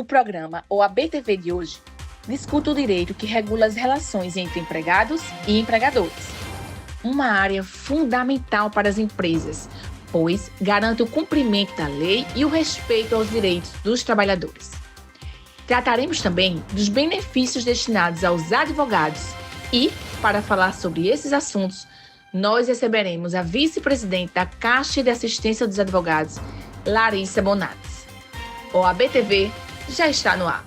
O programa OAB-TV de hoje discute o direito que regula as relações entre empregados e empregadores. Uma área fundamental para as empresas, pois garante o cumprimento da lei e o respeito aos direitos dos trabalhadores. Trataremos também dos benefícios destinados aos advogados e, para falar sobre esses assuntos, nós receberemos a vice-presidente da Caixa de Assistência dos Advogados, Larissa Bonates. OAB-TV já está no ar.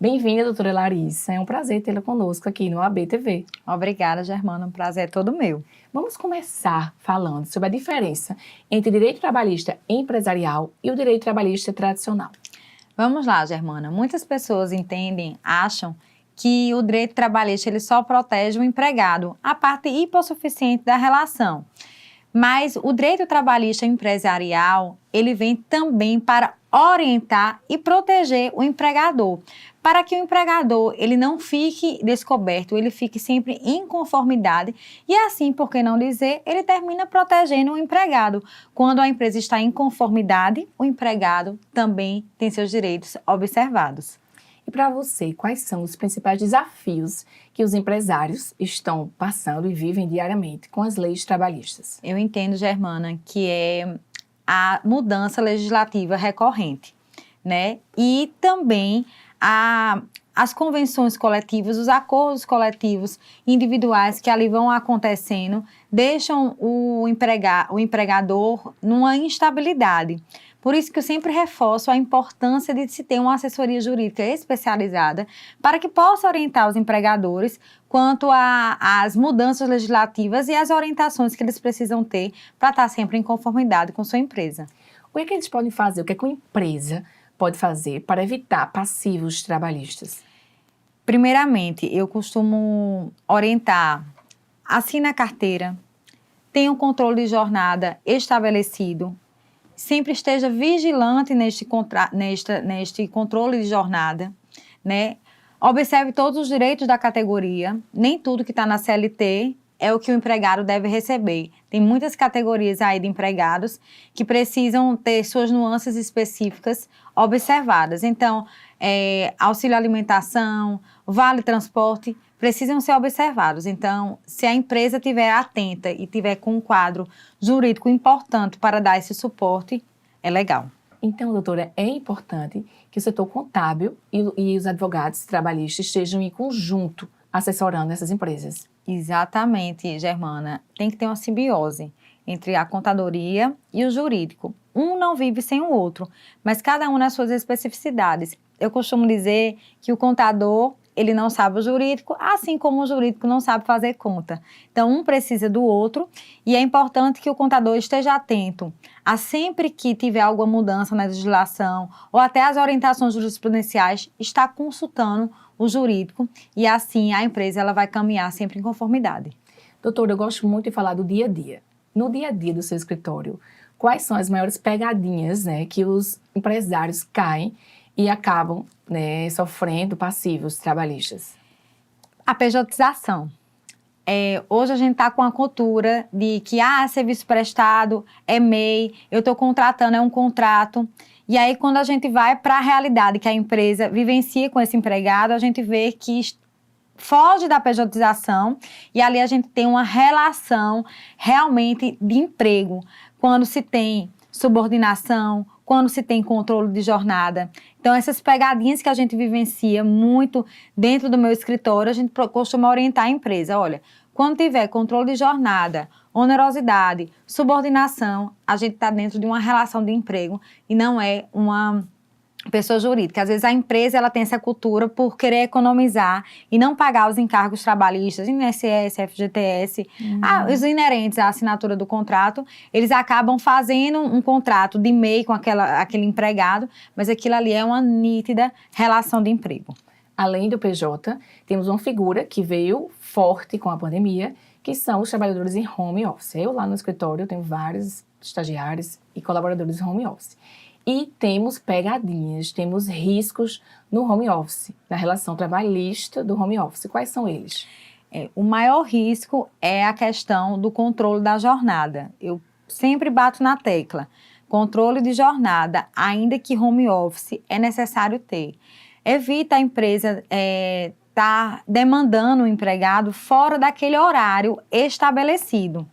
Bem-vinda, doutora Larissa. É um prazer tê-la conosco aqui no OAB-TV. Obrigada, Germana. Um prazer é todo meu. Vamos começar falando sobre a diferença entre o direito trabalhista empresarial e o direito trabalhista tradicional. Vamos lá, Germana. Muitas pessoas acham que o direito trabalhista ele só protege o empregado, a parte hipossuficiente da relação. Mas o direito trabalhista empresarial, ele vem também para orientar e proteger o empregador, para que o empregador ele não fique descoberto, ele fique sempre em conformidade e assim, por que não dizer, ele termina protegendo o empregado. Quando a empresa está em conformidade, o empregado também tem seus direitos observados. E para você, quais são os principais desafios que os empresários estão passando e vivem diariamente com as leis trabalhistas? Eu entendo, Germana, que é a mudança legislativa recorrente, né? E também as convenções coletivas, os acordos coletivos individuais que ali vão acontecendo, deixam o empregador numa instabilidade. Por isso que eu sempre reforço a importância de se ter uma assessoria jurídica especializada para que possa orientar os empregadores quanto às mudanças legislativas e as orientações que eles precisam ter para estar sempre em conformidade com sua empresa. O que é que eles podem fazer? O que é que uma empresa pode fazer para evitar passivos trabalhistas? Primeiramente, eu costumo orientar, assine a carteira, tenha um controle de jornada estabelecido, sempre esteja vigilante neste controle de jornada, né? Observe todos os direitos da categoria, nem tudo que está na CLT é o que o empregado deve receber. Tem muitas categorias aí de empregados que precisam ter suas nuances específicas observadas. Então, auxílio alimentação, vale transporte, precisam ser observados. Então, se a empresa estiver atenta e tiver com um quadro jurídico importante para dar esse suporte, é legal. Então, doutora, é importante que o setor contábil e os advogados trabalhistas estejam em conjunto assessorando essas empresas. Exatamente, Germana. Tem que ter uma simbiose entre a contadoria e o jurídico. Um não vive sem o outro, mas cada um nas suas especificidades. Eu costumo dizer que o contador, ele não sabe o jurídico, assim como o jurídico não sabe fazer conta. Então, um precisa do outro e é importante que o contador esteja atento a sempre que tiver alguma mudança na legislação ou até as orientações jurisprudenciais, estar consultando o jurídico e assim a empresa ela vai caminhar sempre em conformidade. Doutora, eu gosto muito de falar do dia a dia. No dia a dia do seu escritório, quais são as maiores pegadinhas, né, que os empresários caem e acabam, né, sofrendo passivos trabalhistas? A pejotização. Hoje a gente está com a cultura de que serviço prestado é MEI, eu estou contratando, é um contrato. E aí quando a gente vai para a realidade que a empresa vivencia com esse empregado, a gente vê que foge da pejotização e ali a gente tem uma relação realmente de emprego. Quando se tem subordinação, quando se tem controle de jornada. Então, essas pegadinhas que a gente vivencia muito dentro do meu escritório, a gente costuma orientar a empresa. Olha, quando tiver controle de jornada, onerosidade, subordinação, a gente está dentro de uma relação de emprego e não é uma pessoa jurídica. Às vezes a empresa ela tem essa cultura por querer economizar e não pagar os encargos trabalhistas, INSS, FGTS, os inerentes à assinatura do contrato, eles acabam fazendo um contrato de MEI com aquele empregado, mas aquilo ali é uma nítida relação de emprego. Além do PJ, temos uma figura que veio forte com a pandemia, que são os trabalhadores em home office. Eu lá no escritório tenho vários estagiários e colaboradores em home office. E temos pegadinhas, temos riscos no home office, na relação trabalhista do home office. Quais são eles? O maior risco é a questão do controle da jornada. Eu sempre bato na tecla. Controle de jornada, ainda que home office, é necessário ter. Evita a empresa estar demandando o empregado fora daquele horário estabelecido.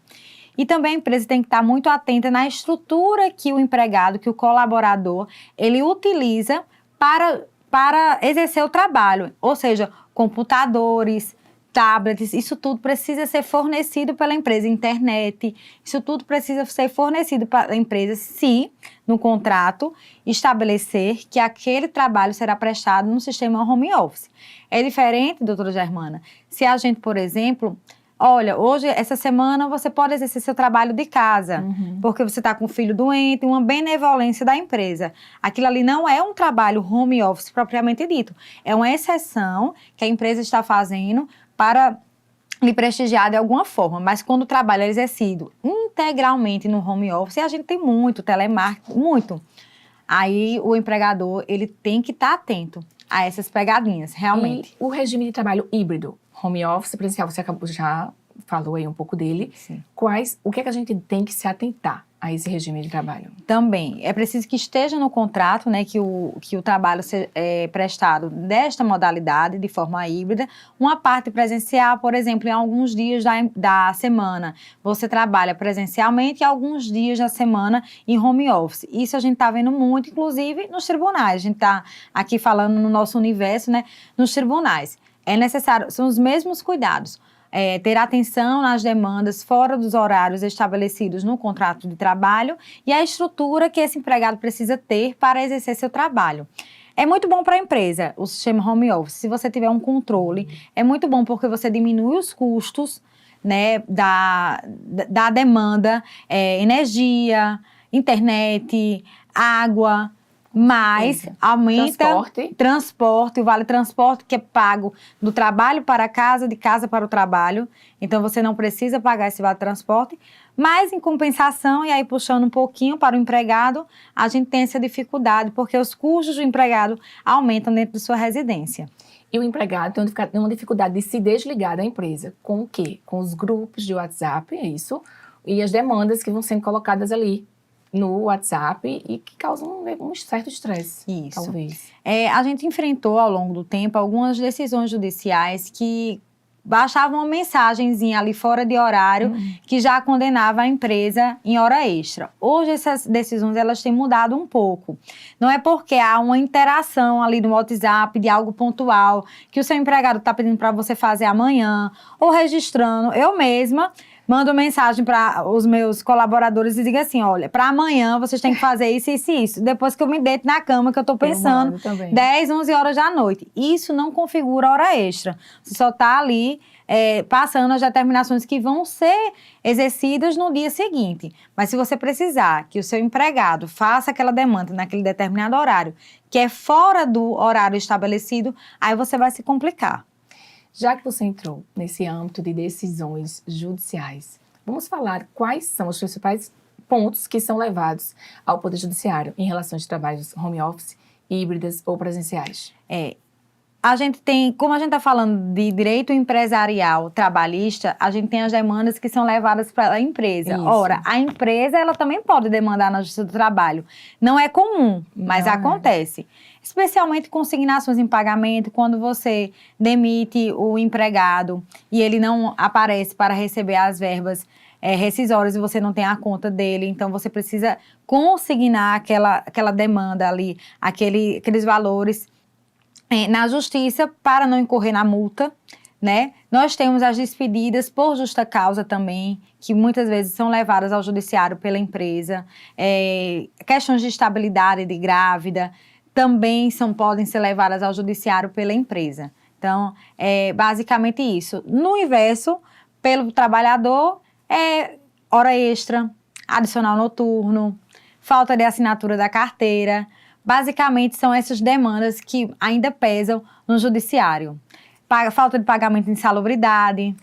E também a empresa tem que estar muito atenta na estrutura que o empregado, que o colaborador, ele utiliza para exercer o trabalho. Ou seja, computadores, tablets, isso tudo precisa ser fornecido pela empresa, internet, isso tudo precisa ser fornecido pela empresa se, no contrato, estabelecer que aquele trabalho será prestado no sistema home office. É diferente, doutora Germana, se a gente, por exemplo, olha, hoje, essa semana, você pode exercer seu trabalho de casa, porque você está com um filho doente, uma benevolência da empresa. Aquilo ali não é um trabalho home office propriamente dito, é uma exceção que a empresa está fazendo para lhe prestigiar de alguma forma, mas quando o trabalho é exercido integralmente no home office, a gente tem muito telemarketing, muito. Aí o empregador, ele tem que estar atento a essas pegadinhas, realmente. E o regime de trabalho híbrido, home office, presencial, você já falou aí um pouco dele. Sim. O que é que a gente tem que se atentar a esse regime de trabalho? Também, é preciso que esteja no contrato, né, que o trabalho seja prestado desta modalidade, de forma híbrida. Uma parte presencial, por exemplo, em alguns dias da semana, você trabalha presencialmente e alguns dias da semana em home office. Isso a gente está vendo muito, inclusive, nos tribunais. A gente está aqui falando no nosso universo, né, nos tribunais. É necessário, são os mesmos cuidados. Ter atenção nas demandas fora dos horários estabelecidos no contrato de trabalho e a estrutura que esse empregado precisa ter para exercer seu trabalho. É muito bom para a empresa, o sistema home office, se você tiver um controle. É muito bom porque você diminui os custos, né, da demanda, energia, internet, água, mas aumenta transporte, o vale transporte que é pago do trabalho para a casa, de casa para o trabalho. Então, você não precisa pagar esse vale transporte. Mas, em compensação, e aí puxando um pouquinho para o empregado, a gente tem essa dificuldade, porque os custos do empregado aumentam dentro de sua residência. E o empregado tem uma dificuldade de se desligar da empresa. Com o quê? Com os grupos de WhatsApp, é isso, e as demandas que vão sendo colocadas ali no WhatsApp e que causam um certo estresse, isso. Talvez. A gente enfrentou ao longo do tempo algumas decisões judiciais que baixavam uma mensagenzinha ali fora de horário que já condenava a empresa em hora extra. Hoje essas decisões elas têm mudado um pouco. Não é porque há uma interação ali no WhatsApp de algo pontual que o seu empregado está pedindo para você fazer amanhã ou registrando. Eu mesma mando mensagem para os meus colaboradores e digo assim, olha, para amanhã vocês têm que fazer isso, isso e isso. Depois que eu me deito na cama, que eu estou pensando, 10, 11 horas da noite. Isso não configura hora extra. Você só está ali passando as determinações que vão ser exercidas no dia seguinte. Mas se você precisar que o seu empregado faça aquela demanda naquele determinado horário, que é fora do horário estabelecido, aí você vai se complicar. Já que você entrou nesse âmbito de decisões judiciais, vamos falar quais são os principais pontos que são levados ao Poder Judiciário em relação aos trabalhos home office, híbridas ou presenciais. A gente tem, como a gente está falando de direito empresarial trabalhista, a gente tem as demandas que são levadas para a empresa. Isso. Ora, a empresa ela também pode demandar na Justiça do Trabalho. Não é comum, mas acontece. Especialmente consignações em pagamento, quando você demite o empregado e ele não aparece para receber as verbas rescisórias e você não tem a conta dele, então você precisa consignar aquela demanda ali, aqueles valores na justiça para não incorrer na multa, né? Nós temos as despedidas por justa causa também, que muitas vezes são levadas ao judiciário pela empresa. Questões de estabilidade de grávida também podem ser levadas ao judiciário pela empresa. Então, é basicamente isso. No inverso, pelo trabalhador, hora extra, adicional noturno, falta de assinatura da carteira. Basicamente, são essas demandas que ainda pesam no judiciário. Falta de pagamento de insalubridade.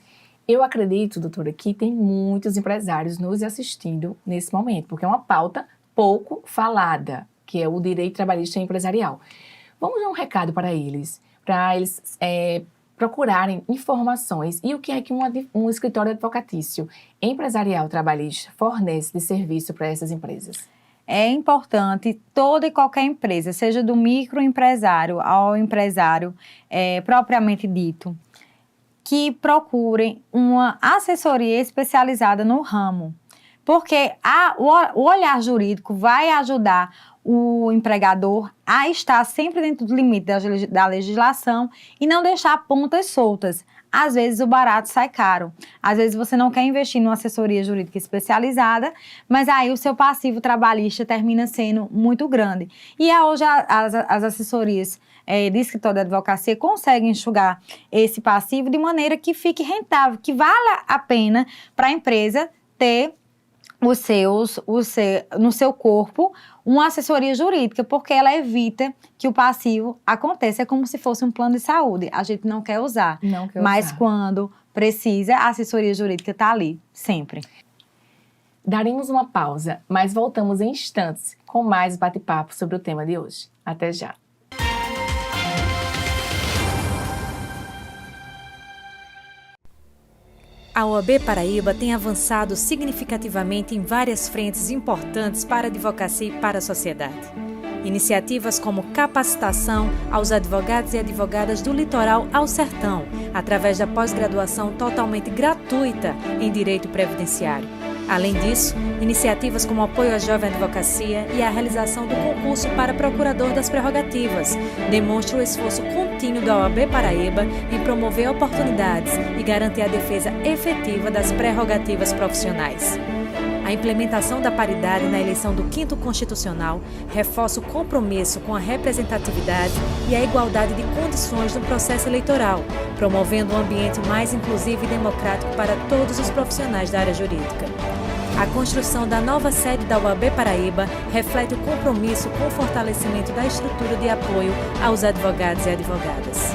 Eu acredito, doutora, que tem muitos empresários nos assistindo nesse momento, porque é uma pauta pouco falada, que é o direito trabalhista empresarial. Vamos dar um recado para eles procurarem informações e o que é que um escritório advocatício empresarial trabalhista fornece de serviço para essas empresas? É importante toda e qualquer empresa, seja do microempresário ao empresário propriamente dito, que procurem uma assessoria especializada no ramo. Porque o olhar jurídico vai ajudar o empregador a estar sempre dentro do limite da legislação e não deixar pontas soltas. Às vezes o barato sai caro. Às vezes você não quer investir numa assessoria jurídica especializada, mas aí o seu passivo trabalhista termina sendo muito grande. E hoje as assessorias de escritório de advocacia conseguem enxugar esse passivo de maneira que fique rentável, que valha a pena para a empresa ter no seu corpo uma assessoria jurídica, porque ela evita que o passivo aconteça. É como se fosse um plano de saúde. A gente não quer usar, mas quando precisa, a assessoria jurídica está ali, sempre. Daremos uma pausa, mas voltamos em instantes com mais bate-papo sobre o tema de hoje. Até já! A OAB Paraíba tem avançado significativamente em várias frentes importantes para a advocacia e para a sociedade. Iniciativas como capacitação aos advogados e advogadas do litoral ao sertão, através da pós-graduação totalmente gratuita em direito previdenciário. Além disso, iniciativas como apoio à jovem advocacia e a realização do concurso para procurador das prerrogativas demonstram o esforço contínuo da OAB Paraíba em promover oportunidades e garantir a defesa efetiva das prerrogativas profissionais. A implementação da paridade na eleição do 5º Constitucional reforça o compromisso com a representatividade e a igualdade de condições no processo eleitoral, promovendo um ambiente mais inclusivo e democrático para todos os profissionais da área jurídica. A construção da nova sede da OAB Paraíba reflete o compromisso com o fortalecimento da estrutura de apoio aos advogados e advogadas.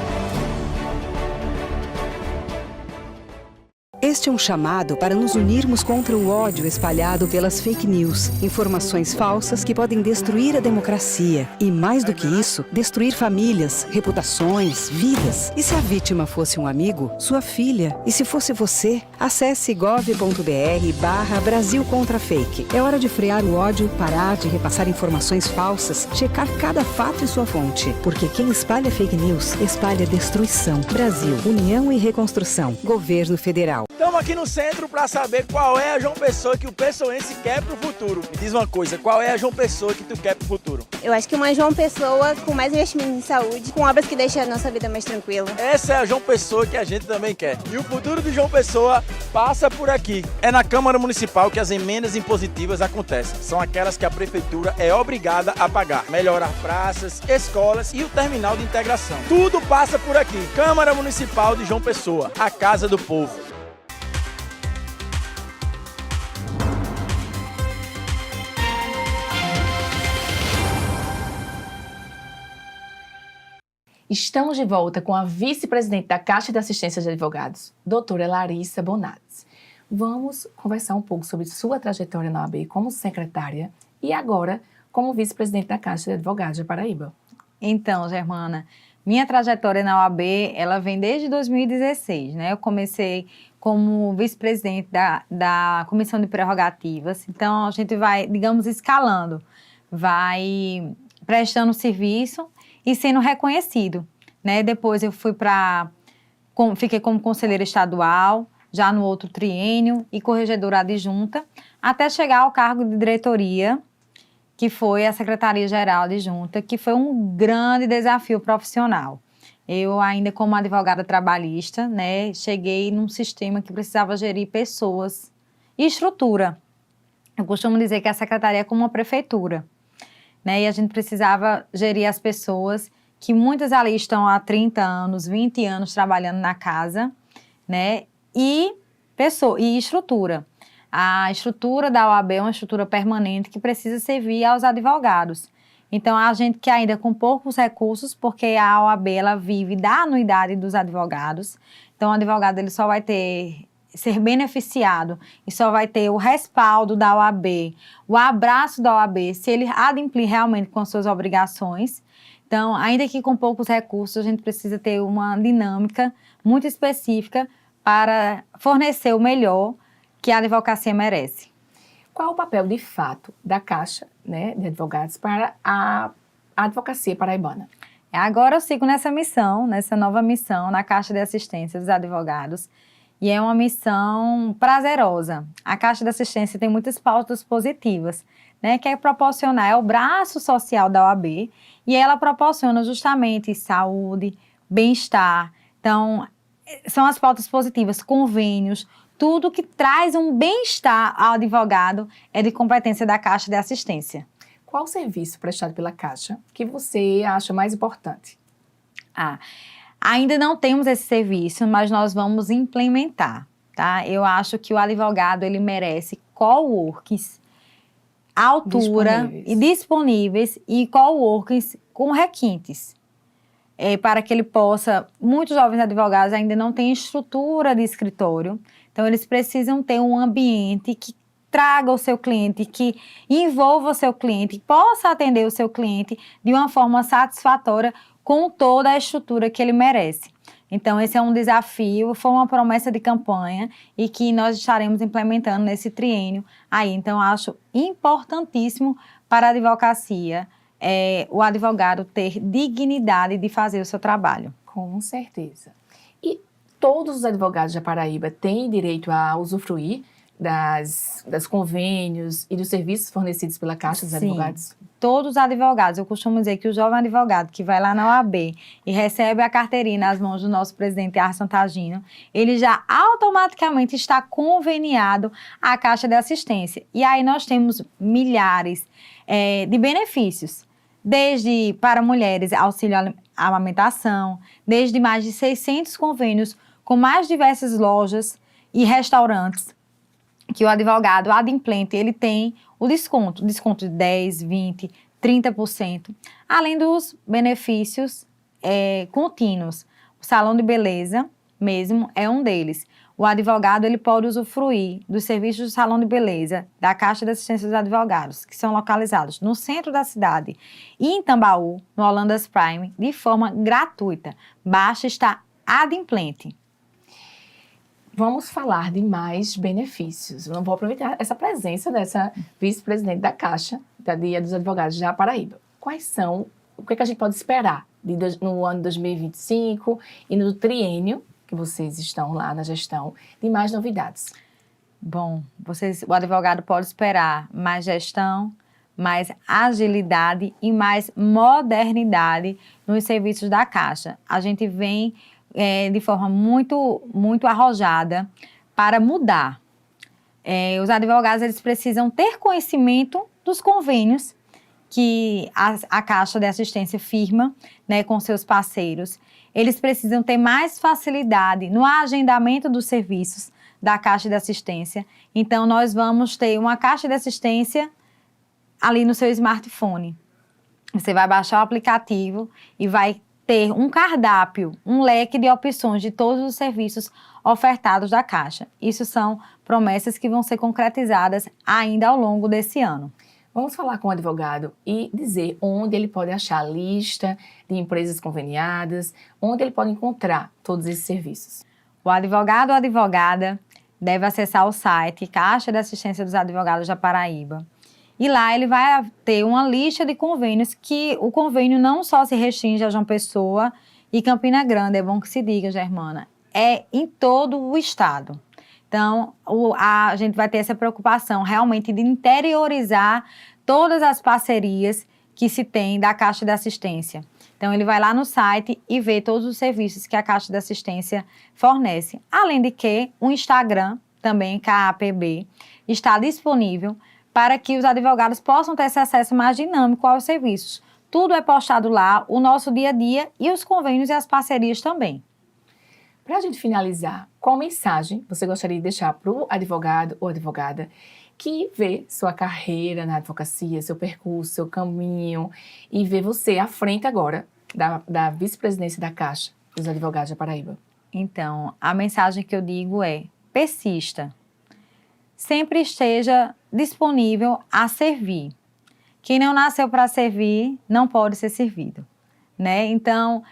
Este é um chamado para nos unirmos contra o ódio espalhado pelas fake news, informações falsas que podem destruir a democracia e, mais do que isso, destruir famílias, reputações, vidas. E se a vítima fosse um amigo, sua filha? E se fosse você? Acesse gov.br/Brasil contra Fake. É hora de frear o ódio, parar de repassar informações falsas, checar cada fato e sua fonte. Porque quem espalha fake news, espalha destruição. Brasil, União e Reconstrução. Governo Federal. Estamos aqui no centro para saber qual é a João Pessoa que o pessoense quer pro futuro. Me diz uma coisa, qual é a João Pessoa que tu quer pro futuro? Eu acho que uma João Pessoa com mais investimento em saúde, com obras que deixam a nossa vida mais tranquila. Essa é a João Pessoa que a gente também quer. E o futuro de João Pessoa passa por aqui. É na Câmara Municipal que as emendas impositivas acontecem. São aquelas que a Prefeitura é obrigada a pagar. Melhorar praças, escolas e o terminal de integração. Tudo passa por aqui. Câmara Municipal de João Pessoa, a casa do povo. Estamos de volta com a vice-presidente da Caixa de Assistência de Advogados, doutora Larissa Bonades. Vamos conversar um pouco sobre sua trajetória na OAB como secretária e agora como vice-presidente da Caixa de Advogados de Paraíba. Então, Germana, minha trajetória na OAB, ela vem desde 2016, né? Eu comecei como vice-presidente da Comissão de Prerrogativas. Então, a gente vai, digamos, escalando, vai prestando serviço e sendo reconhecido, né? Depois eu fiquei como conselheira estadual, já no outro triênio, e corregedora adjunta, até chegar ao cargo de diretoria, que foi a Secretaria-Geral Adjunta, que foi um grande desafio profissional. Eu ainda como advogada trabalhista, né, cheguei num sistema que precisava gerir pessoas e estrutura. Eu costumo dizer que a secretaria é como uma prefeitura, né, e a gente precisava gerir as pessoas, que muitas ali estão há 30 anos, 20 anos trabalhando na casa, né, e estrutura. A estrutura da OAB é uma estrutura permanente que precisa servir aos advogados. Então, a gente que ainda com poucos recursos, porque a OAB ela vive da anuidade dos advogados, então o advogado ele só vai ser beneficiado e só vai ter o respaldo da OAB, o abraço da OAB, se ele adimplir realmente com as suas obrigações. Então, ainda que com poucos recursos, a gente precisa ter uma dinâmica muito específica para fornecer o melhor que a advocacia merece. Qual é o papel, de fato, da Caixa, né, de Advogados para a advocacia paraibana? Agora eu sigo nessa missão, nessa nova missão na Caixa de Assistência dos Advogados, e é uma missão prazerosa. A Caixa de Assistência tem muitas pautas positivas, né, que é proporcionar, é o braço social da OAB, e ela proporciona justamente saúde, bem-estar. Então, são as pautas positivas, convênios, tudo que traz um bem-estar ao advogado é de competência da Caixa de Assistência. Qual o serviço prestado pela Caixa que você acha mais importante? Ainda não temos esse serviço, mas nós vamos implementar, tá? Eu acho que o advogado, ele merece coworkings à altura e disponíveis e coworkings com requintes. Para que ele possa, muitos jovens advogados ainda não têm estrutura de escritório, então eles precisam ter um ambiente que traga o seu cliente, que envolva o seu cliente, que possa atender o seu cliente de uma forma satisfatória com toda a estrutura que ele merece. Então, esse é um desafio, foi uma promessa de campanha e que nós estaremos implementando nesse triênio aí. Então, acho importantíssimo para a advocacia o advogado ter dignidade de fazer o seu trabalho. Com certeza. E todos os advogados da Paraíba têm direito a usufruir das convênios e dos serviços fornecidos pela Caixa dos Advogados? Todos os advogados. Eu costumo dizer que o jovem advogado que vai lá na OAB e recebe a carteirinha nas mãos do nosso presidente Arson Tagino, ele já automaticamente está conveniado à Caixa de Assistência. E aí nós temos milhares de benefícios. Desde para mulheres, auxílio à amamentação, desde mais de 600 convênios com mais diversas lojas e restaurantes, que o advogado adimplente, ele tem o desconto de 10, 20, 30%, além dos benefícios contínuos. O salão de beleza mesmo é um deles. O advogado, ele pode usufruir dos serviços do salão de beleza da Caixa de Assistência dos Advogados, que são localizados no centro da cidade e em Tambaú, no Hollandas Prime, de forma gratuita. Basta estar adimplente. Vamos falar de mais benefícios. Eu não vou aproveitar essa presença dessa vice-presidente da Caixa, da Dia dos Advogados da Paraíba. Quais são, o que a gente pode esperar no ano 2025 e no triênio, que vocês estão lá na gestão, de mais novidades? Bom, o advogado pode esperar mais gestão, mais agilidade e mais modernidade nos serviços da Caixa. A gente vem de forma muito, muito arrojada para mudar. Os advogados, eles precisam ter conhecimento dos convênios que a Caixa de Assistência firma, né, com seus parceiros. Eles precisam ter mais facilidade no agendamento dos serviços da Caixa de Assistência. Então, nós vamos ter uma Caixa de Assistência ali no seu smartphone. Você vai baixar o aplicativo e vai ter um cardápio, um leque de opções de todos os serviços ofertados da Caixa. Isso são promessas que vão ser concretizadas ainda ao longo desse ano. Vamos falar com o advogado e dizer onde ele pode achar a lista de empresas conveniadas, onde ele pode encontrar todos esses serviços. O advogado ou advogada deve acessar o site Caixa de Assistência dos Advogados da Paraíba. E lá ele vai ter uma lista de convênios, que o convênio não só se restringe a João Pessoa e Campina Grande, é bom que se diga, Germana, é em todo o estado. Então, a gente vai ter essa preocupação realmente de interiorizar todas as parcerias que se tem da Caixa de Assistência. Então, ele vai lá no site e vê todos os serviços que a Caixa de Assistência fornece. Além de que o Instagram, também KAPB, está disponível para que os advogados possam ter esse acesso mais dinâmico aos serviços. Tudo é postado lá, o nosso dia a dia e os convênios e as parcerias também. Para a gente finalizar, qual mensagem você gostaria de deixar para o advogado ou advogada que vê sua carreira na advocacia, seu percurso, seu caminho e vê você à frente agora da vice-presidência da Caixa dos Advogados da Paraíba? Então, a mensagem que eu digo é: persista. Sempre esteja disponível a servir. Quem não nasceu para servir, não pode ser servido. né? Então,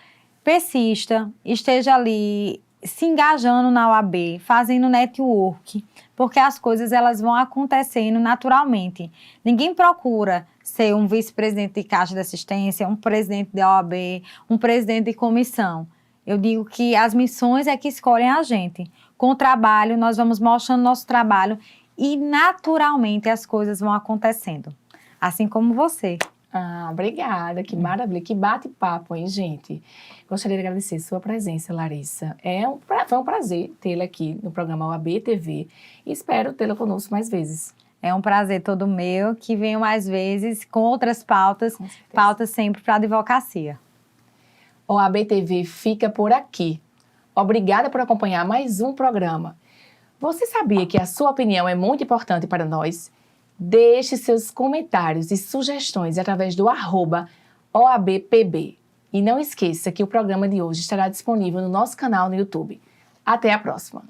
persista, esteja ali se engajando na OAB, fazendo network, porque as coisas elas vão acontecendo naturalmente. Ninguém procura ser um vice-presidente de Caixa de Assistência, um presidente da OAB, um presidente de comissão. Eu digo que as missões é que escolhem a gente. Com o trabalho, nós vamos mostrando nosso trabalho e naturalmente as coisas vão acontecendo. Assim como você. Obrigada, que maravilha, que bate-papo, hein, gente? Gostaria de agradecer sua presença, Larissa. Foi um prazer tê-la aqui no programa OAB TV e espero tê-la conosco mais vezes. É um prazer todo meu, que venham mais vezes com outras pautas, pautas sempre para a advocacia. OAB TV fica por aqui. Obrigada por acompanhar mais um programa. Você sabia que a sua opinião é muito importante para nós? Deixe seus comentários e sugestões através do @OABPB. E não esqueça que o programa de hoje estará disponível no nosso canal no YouTube. Até a próxima!